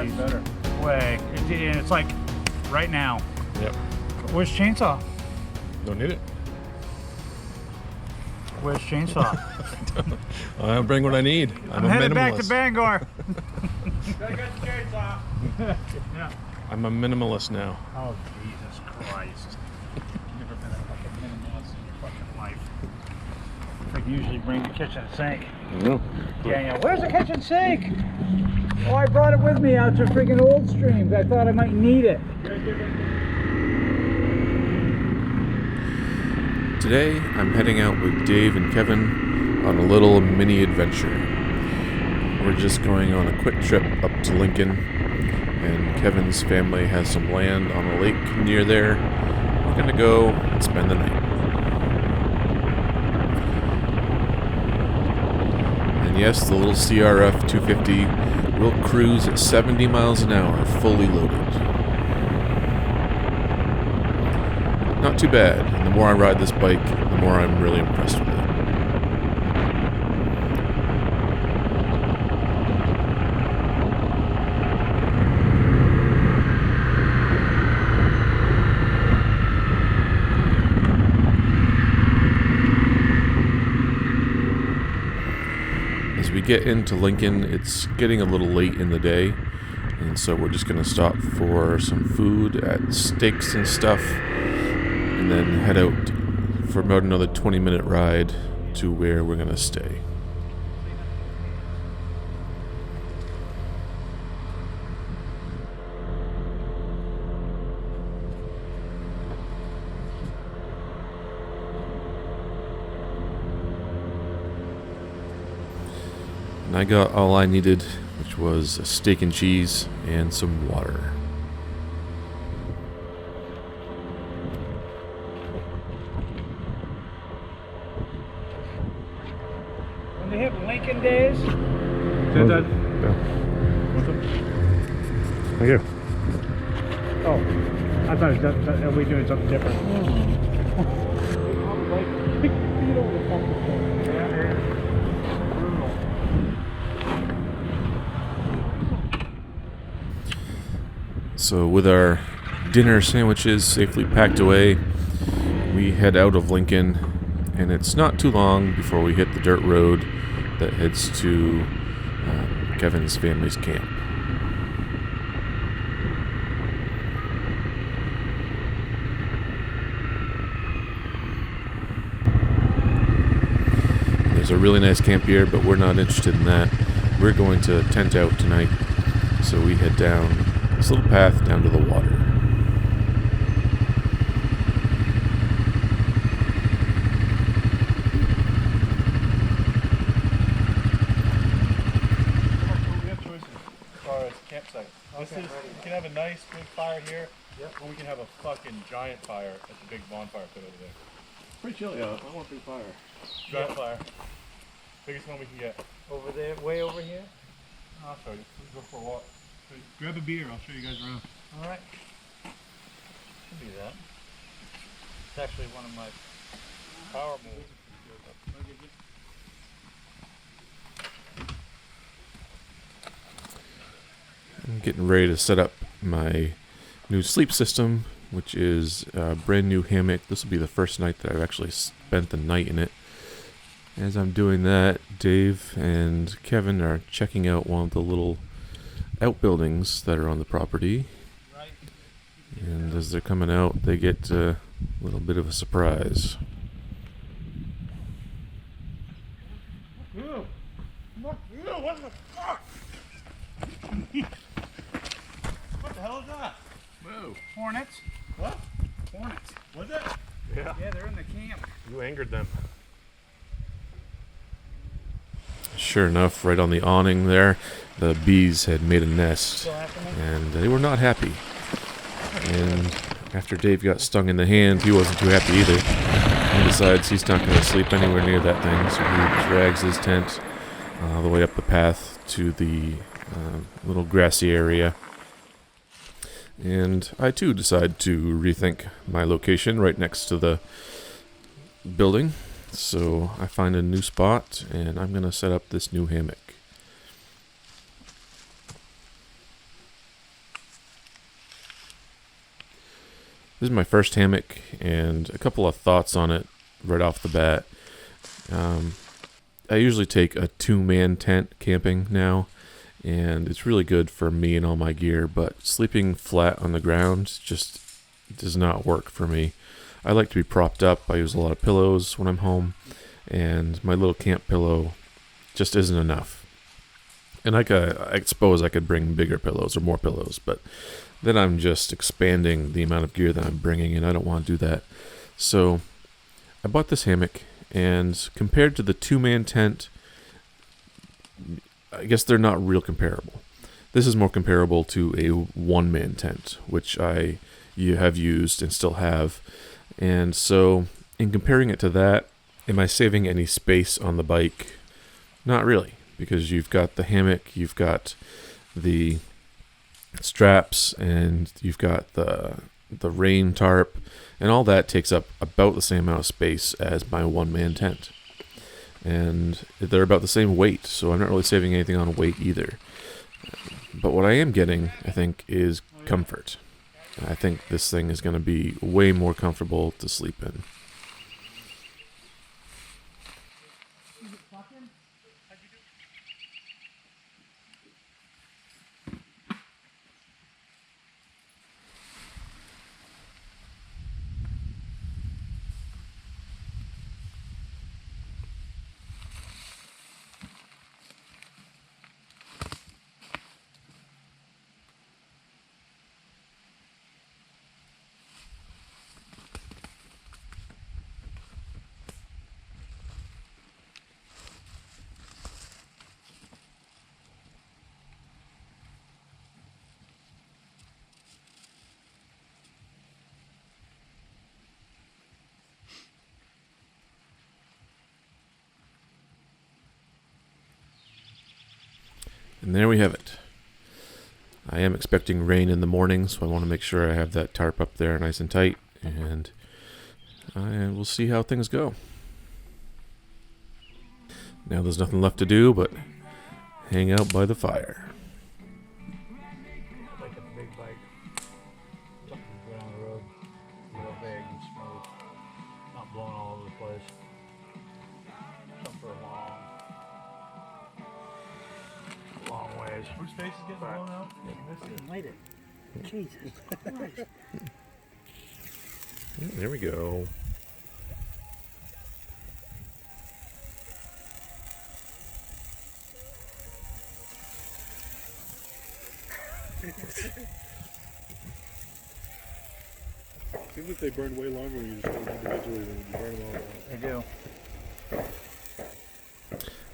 Mine's better. Way. It's like right now. Yep. Where's chainsaw? Don't need it. Where's chainsaw? I'll bring what I need. I'm a headed minimalist. back to Bangor. Gotta get the chainsaw. Yeah. I'm a minimalist now. Oh, Jesus Christ. You've never been a fucking minimalist in your fucking life. I usually bring the kitchen sink. No. Daniel, where's the kitchen sink? Oh, I brought it with me out to freaking Old Streams. I thought I might need it. Today, I'm heading out with Dave and Kevin on a little mini adventure. We're just going on a quick trip up to Lincoln, and Kevin's family has some land on a lake near there. We're going to go and spend the night. And yes, the little CRF 250 will cruise at 70 miles an hour, fully loaded. Not too bad, and the more I ride this bike, the more I'm really impressed with it. As we get into Lincoln, it's getting a little late in the day, and so we're just going to stop for some food at Steaks and Stuff, and then head out for about another 20-minute ride to where we're going to stay. And I got all I needed, which was a steak and cheese and some water. When they hit Lincoln days. What's up? Thank you. Oh, I thought are we doing something different? So with our dinner sandwiches safely packed away, we head out of Lincoln, and it's not too long before we hit the dirt road that heads to Kevin's family's camp. There's a really nice camp here, but we're not interested in that. We're going to tent out tonight, so we head down this little path down to the water. We have choices as far as campsite. You can have a nice big fire here, or we can have a fucking giant fire at the big bonfire pit over there. Pretty chilly out. I want a big fire. Giant fire. Biggest one we can get. Over there, way over here. I'll show you. Let's go for a walk. Grab a beer, I'll show you guys around. All right. Should be that. It's actually one of my power moves. I'm getting ready to set up my new sleep system, which is a brand new hammock. This will be the first night that I've actually spent the night in it. As I'm doing that, Dave and Kevin are checking out one of the little outbuildings that are on the property. And as they're coming out, they get a little bit of a surprise. What the fuck? What the hell is that? Whoa. Hornets. What? Hornets. What's it? Yeah. Yeah, they're in the camp. You angered them. Sure enough, right on the awning there, the bees had made a nest, Still happening? and they were not happy. And after Dave got stung in the hand, he wasn't too happy either. He decides he's not going to sleep anywhere near that thing, so he drags his tent all the way up the path to the little grassy area. And I too decide to rethink my location right next to the building. So I find a new spot, and I'm going to set up this new hammock. This is my first hammock, and a couple of thoughts on it right off the bat. I usually take a 2-man tent camping now, and it's really good for me and all my gear, but sleeping flat on the ground just does not work for me. I like to be propped up. I use a lot of pillows when I'm home, and my little camp pillow just isn't enough. And I suppose I could bring bigger pillows or more pillows, but then I'm just expanding the amount of gear that I'm bringing, and I don't want to do that. So I bought this hammock, and compared to the 2-man tent, I guess they're not real comparable. This is more comparable to a 1-man tent, which you have used and still have. And so in comparing it to that, am I saving any space on the bike? Not really, because you've got the hammock, you've got the straps, and you've got the rain tarp, and all that takes up about the same amount of space as my 1-man tent. And they're about the same weight, so I'm not really saving anything on weight either. But what I am getting, I think, is comfort. I think this thing is going to be way more comfortable to sleep in. And there we have it. I am expecting rain in the morning, so I want to make sure I have that tarp up there nice and tight, and we'll see how things go. Now there's nothing left to do but hang out by the fire. Like a big bike. Something to go down the road. Real big and smooth. Not blowing all over the place. Something for a long ways. Whose face is getting blown out? Light it. Jesus Christ. There we go. Seems like they burn way longer when you just put them individually than when you burn them all at once. They do.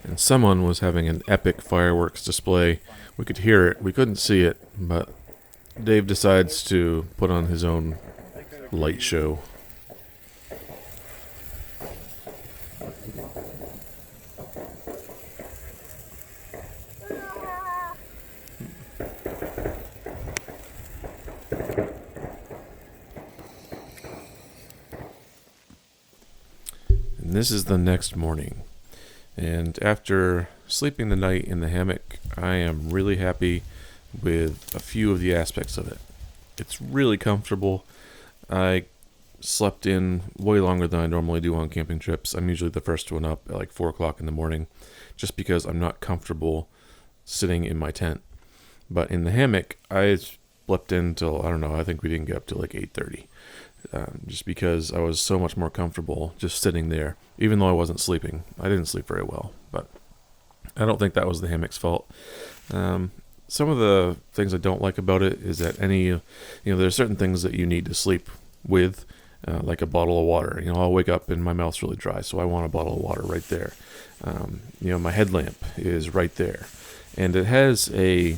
And someone was having an epic fireworks display. We could hear it. We couldn't see it, but Dave decides to put on his own light show. And this is the next morning. And after sleeping the night in the hammock, I am really happy with a few of the aspects of it. It's really comfortable. I slept in way longer than I normally do on camping trips. I'm usually the first one up at like 4 o'clock in the morning, just because I'm not comfortable sitting in my tent. But in the hammock, I slept in till, I don't know, I think we didn't get up till like 8:30. Just because I was so much more comfortable just sitting there, even though I wasn't sleeping. I didn't sleep very well, but I don't think that was the hammock's fault. Some of the things I don't like about it is that there's certain things that you need to sleep with, like a bottle of water. I'll wake up and my mouth's really dry, so I want a bottle of water right there. My headlamp is right there, and it has a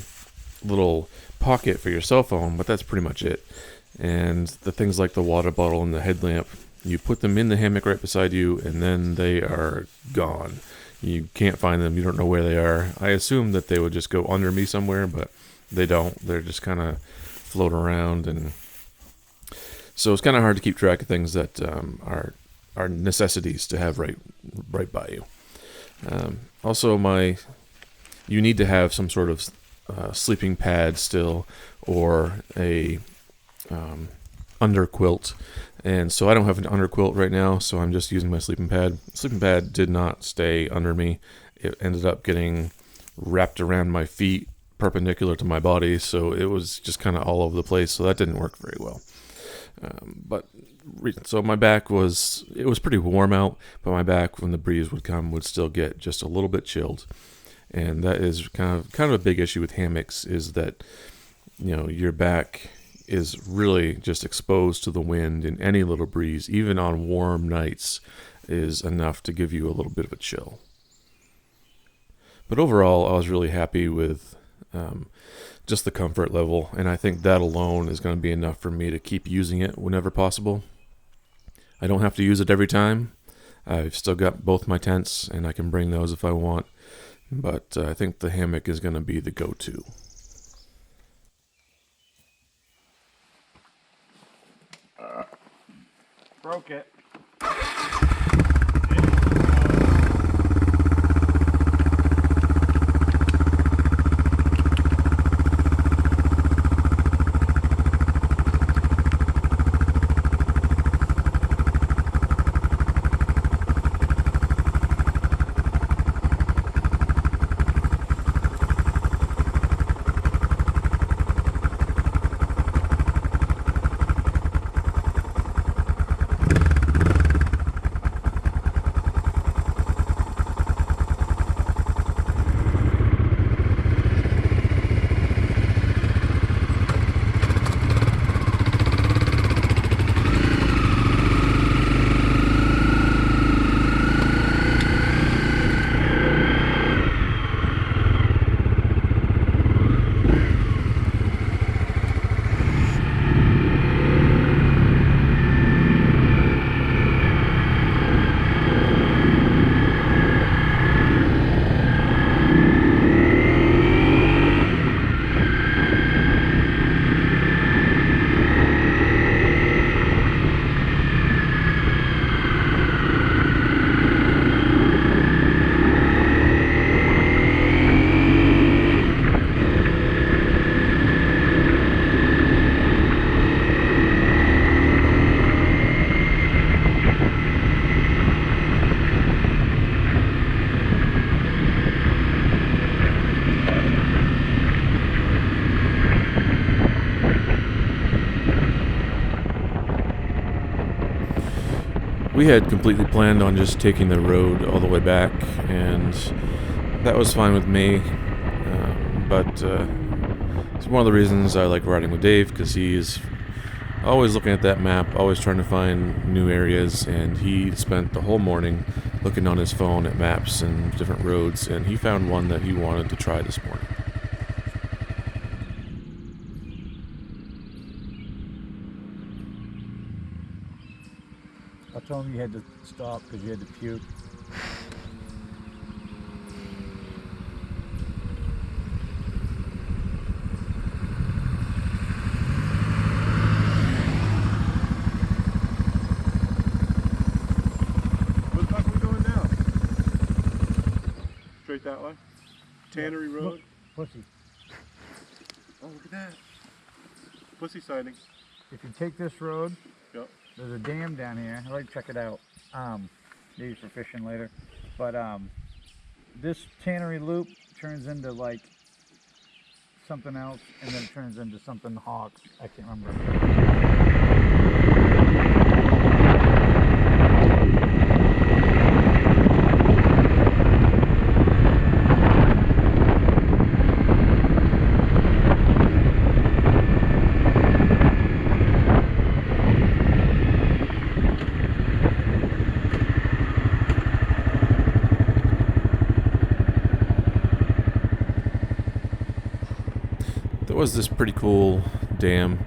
little pocket for your cell phone, but that's pretty much it. And the things like the water bottle and the headlamp, you put them in the hammock right beside you, and then they are gone. You can't find them. You don't know where they are. I assume that they would just go under me somewhere, but they don't. They're just kind of float around, and so it's kind of hard to keep track of things that are necessities to have right by you. Also, you need to have some sort of sleeping pad still, or a under quilt, and so I don't have an under quilt right now, so I'm just using my sleeping pad. Sleeping pad did not stay under me. It ended up getting wrapped around my feet perpendicular to my body, so it was just kind of all over the place, so that didn't work very well. So my back was pretty warm out, but my back, when the breeze would come, would still get just a little bit chilled. And that is kind of a big issue with hammocks, is that, you know, your back is really just exposed to the wind, and any little breeze, even on warm nights, is enough to give you a little bit of a chill. But overall, I was really happy with just the comfort level, and I think that alone is going to be enough for me to keep using it whenever possible. I don't have to use it every time. I've still got both my tents, and I can bring those if I want, but I think the hammock is going to be the go-to. Broke it. We had completely planned on just taking the road all the way back, and that was fine with me. But it's one of the reasons I like riding with Dave, because he's always looking at that map, always trying to find new areas, and he spent the whole morning looking on his phone at maps and different roads, and he found one that he wanted to try this morning. I told him you had to stop because you had to puke. Where the fuck are we going now? Straight that way? Tannery Road? Pussy. Oh, look at that. Pussy sighting. If you take this road, Yep. there's a dam down here. I'd like to check it out. Maybe for fishing later. But this tannery loop turns into like something else, and then it turns into something hawk. I can't remember. There was this pretty cool dam,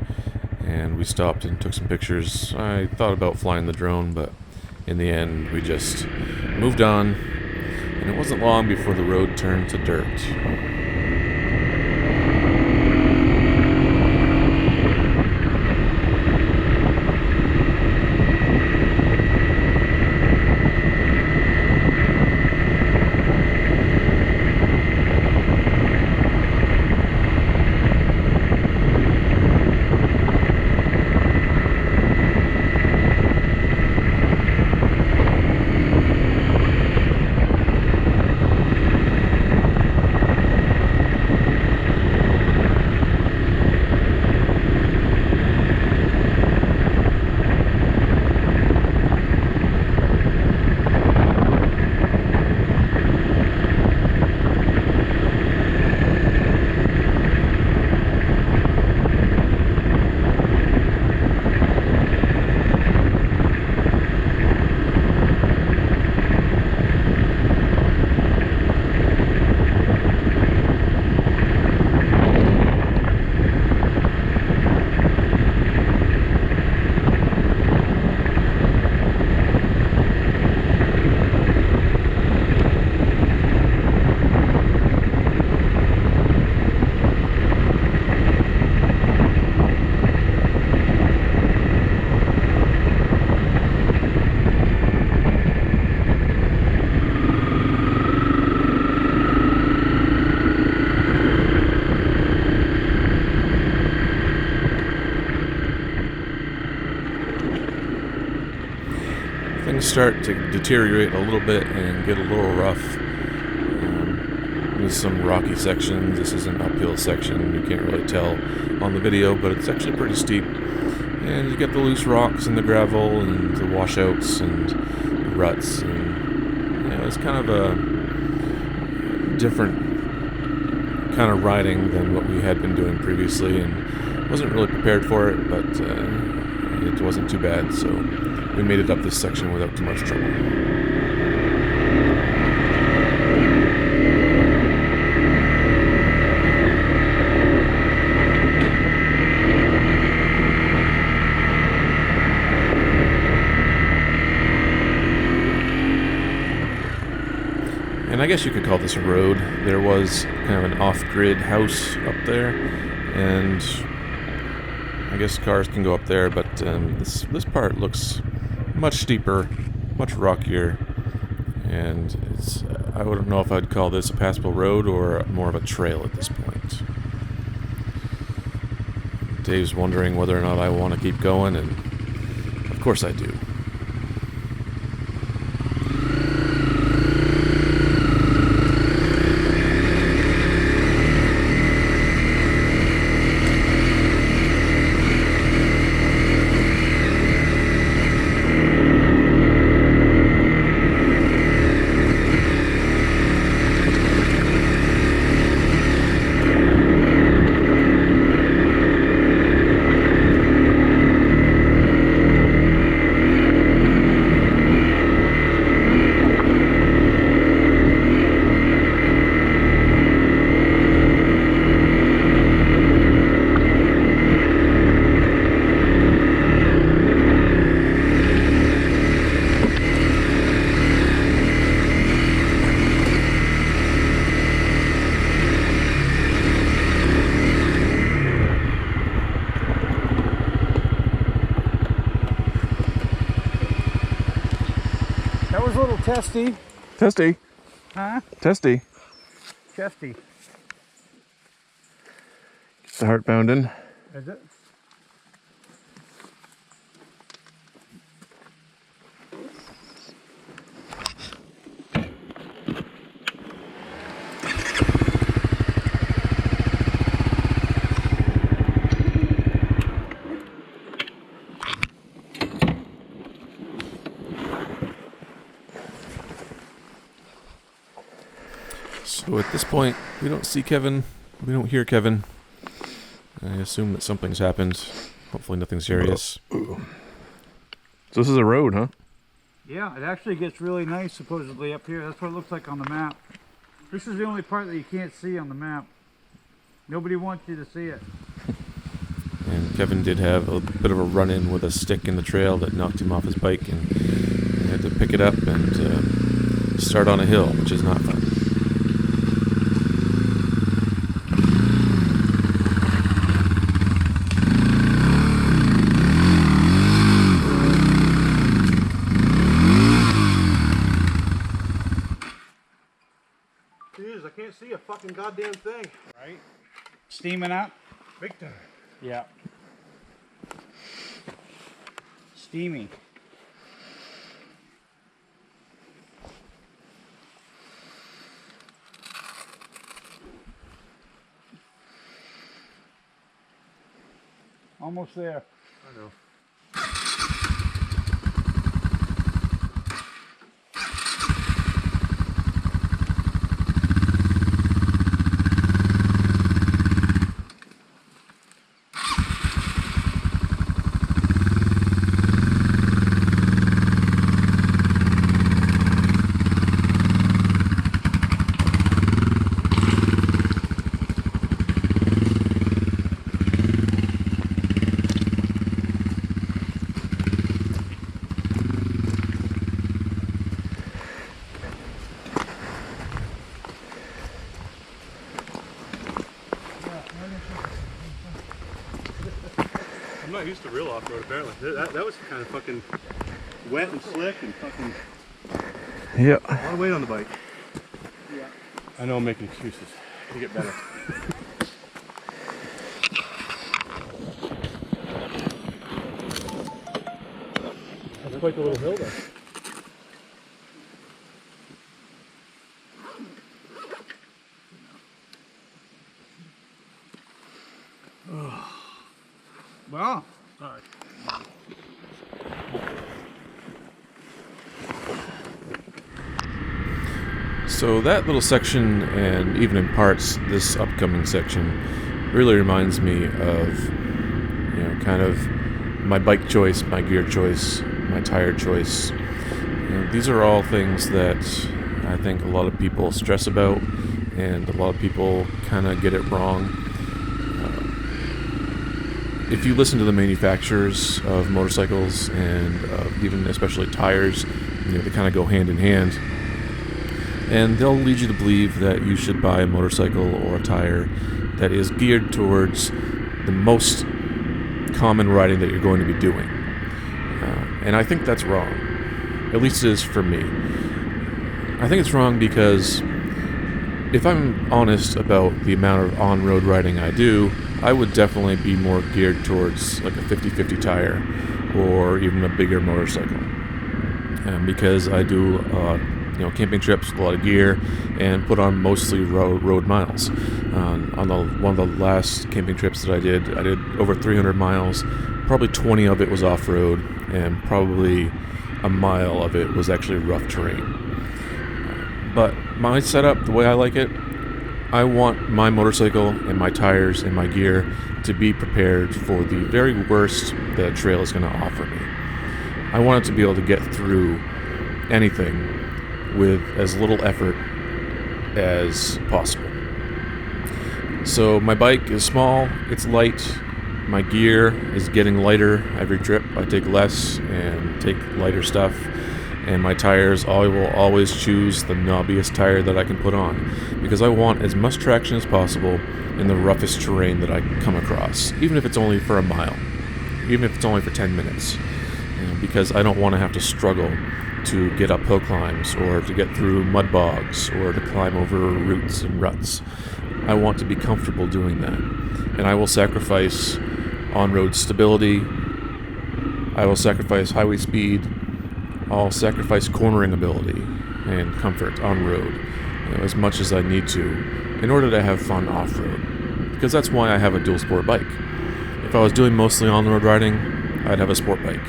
and we stopped and took some pictures. I thought about flying the drone, but in the end we just moved on, and it wasn't long before the road turned to dirt. things start to deteriorate a little bit and get a little rough. There's some rocky sections. This is an uphill section. You can't really tell on the video, but it's actually pretty steep. And you get the loose rocks and the gravel and the washouts and the ruts. And it's kind of a different kind of riding than what we had been doing previously, and wasn't really prepared for it, but it wasn't too bad, so we made it up this section without too much trouble. And I guess you could call this a road. There was kind of an off-grid house up there, and I guess cars can go up there, but this part looks much steeper, much rockier, and I wouldn't know if I'd call this a passable road or more of a trail at this point. Dave's wondering whether or not I want to keep going, and of course I do. That was a little testy. Testy. Huh? Testy. Chesty. Gets the heart pounding. Is it? So at this point, we don't see Kevin, we don't hear Kevin. I assume that something's happened. Hopefully nothing serious. So this is a road, huh? Yeah, it actually gets really nice supposedly up here. That's what it looks like on the map. This is the only part that you can't see on the map. Nobody wants you to see it. And Kevin did have a bit of a run-in with a stick in the trail that knocked him off his bike, and he had to pick it up and start on a hill, which is not fun. Jeez, I can't see a fucking goddamn thing. Right? Steaming up? Big time. Yeah. Steamy. Almost there. I know. I'm not used to real off-road apparently. That was kind of fucking wet and slick and fucking Yeah. a lot of weight on the bike. Yeah. I know I'm making excuses. To get better. That's quite the little hill there. So that little section, and even in parts this upcoming section, really reminds me of, kind of my bike choice, my gear choice, my tire choice. These are all things that I think a lot of people stress about, and a lot of people kind of get it wrong. If you listen to the manufacturers of motorcycles and even especially tires, they kind of go hand in hand. And they'll lead you to believe that you should buy a motorcycle or a tire that is geared towards the most common riding that you're going to be doing. And I think that's wrong. At least it is for me. I think it's wrong because if I'm honest about the amount of on-road riding I do, I would definitely be more geared towards like a 50/50 tire or even a bigger motorcycle. Because I do camping trips with a lot of gear and put on mostly road miles. On one of the last camping trips that I did over 300 miles. Probably 20 of it was off-road, and probably a mile of it was actually rough terrain. But my setup, the way I like it, I want my motorcycle and my tires and my gear to be prepared for the very worst that a trail is going to offer me. I want it to be able to get through anything with as little effort as possible. So my bike is small, it's light, my gear is getting lighter every trip. I take less and take lighter stuff, and my tires, I will always choose the knobbiest tire that I can put on, because I want as much traction as possible in the roughest terrain that I come across, even if it's only for a mile, even if it's only for 10 minutes, because I don't want to have to struggle to get up hill climbs or to get through mud bogs or to climb over roots and ruts. I want to be comfortable doing that, and I will sacrifice on-road stability, I will sacrifice highway speed, I'll sacrifice cornering ability and comfort on road, as much as I need to in order to have fun off-road, because that's why I have a dual sport bike. If I was doing mostly on-road riding, I'd have a sport bike,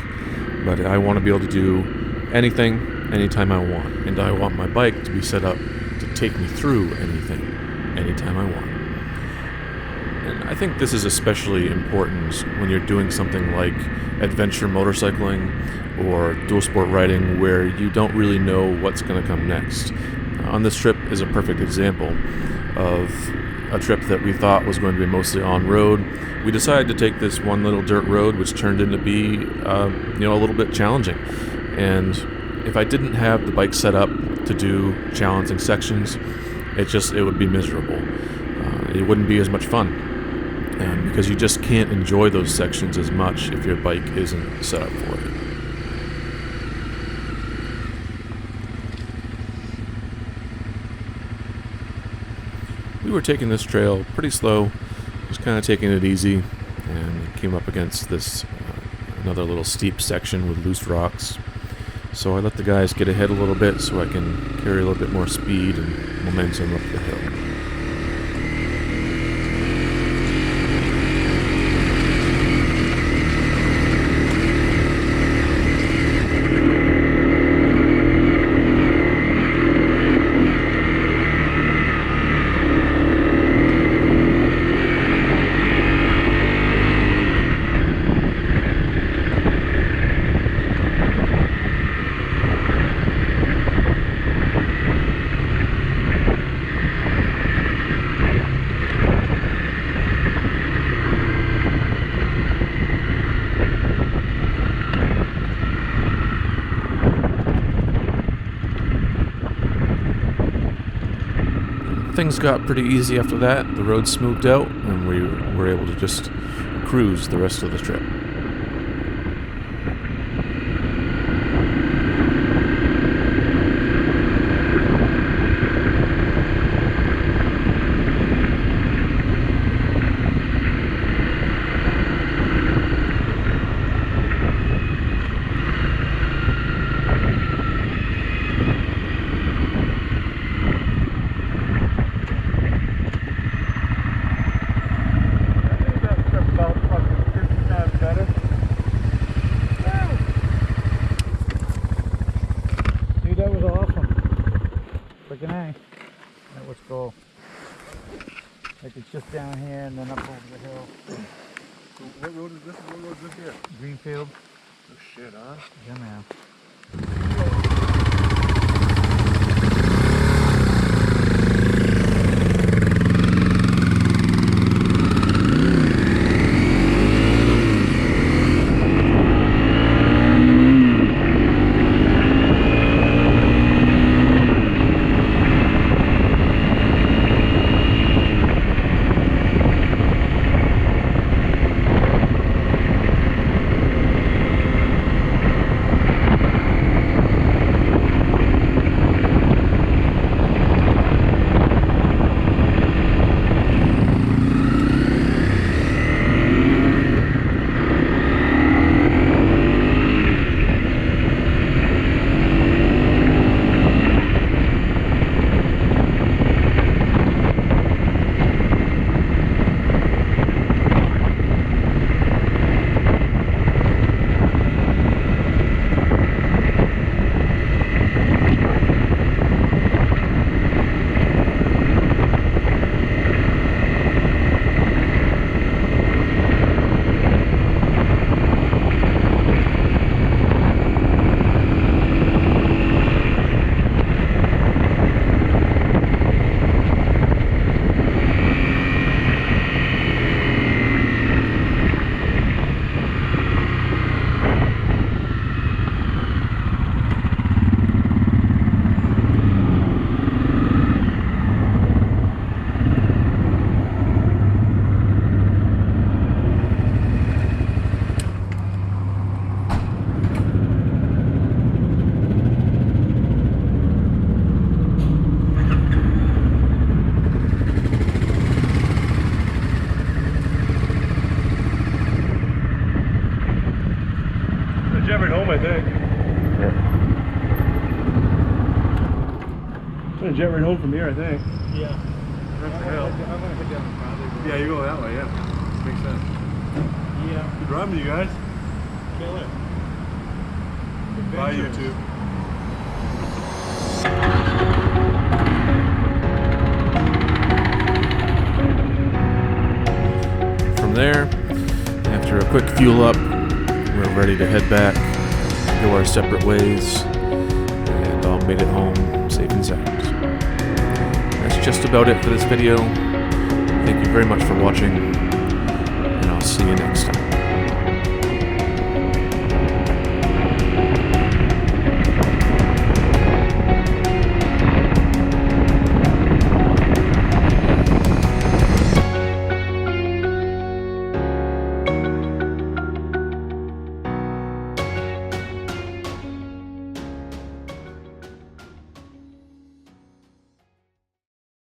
but I want to be able to do anything, anytime I want, and I want my bike to be set up to take me through anything, anytime I want. And I think this is especially important when you're doing something like adventure motorcycling or dual sport riding, where you don't really know what's going to come next. On this trip is a perfect example of a trip that we thought was going to be mostly on-road. We decided to take this one little dirt road, which turned into be a little bit challenging. And if I didn't have the bike set up to do challenging sections, it would be miserable. It wouldn't be as much fun, because you just can't enjoy those sections as much if your bike isn't set up for it. We were taking this trail pretty slow, just kind of taking it easy, and came up against this another little steep section with loose rocks. So I let the guys get ahead a little bit so I can carry a little bit more speed and momentum up the hill. Things got pretty easy after that. The road smoothed out, and we were able to just cruise the rest of the trip. About fucking 50 times better. cool. Like it's just down here and then up over the hill. What road is this? What road is this here? Greenfield. Oh shit, huh? Yeah, man. Jeffrey home, I think. I'm gonna jet right home from here, I think. Yeah. That's the hell. I'm gonna hit down the probably. Yeah, you go that way, yeah. Makes sense. Yeah. Good driving, you guys. Kill it. Bye, YouTube. From there, after a quick fuel up, we're ready to head back, go our separate ways, and all made it home safe and sound. That's just about it for this video. Thank you very much for watching, and I'll see you next time.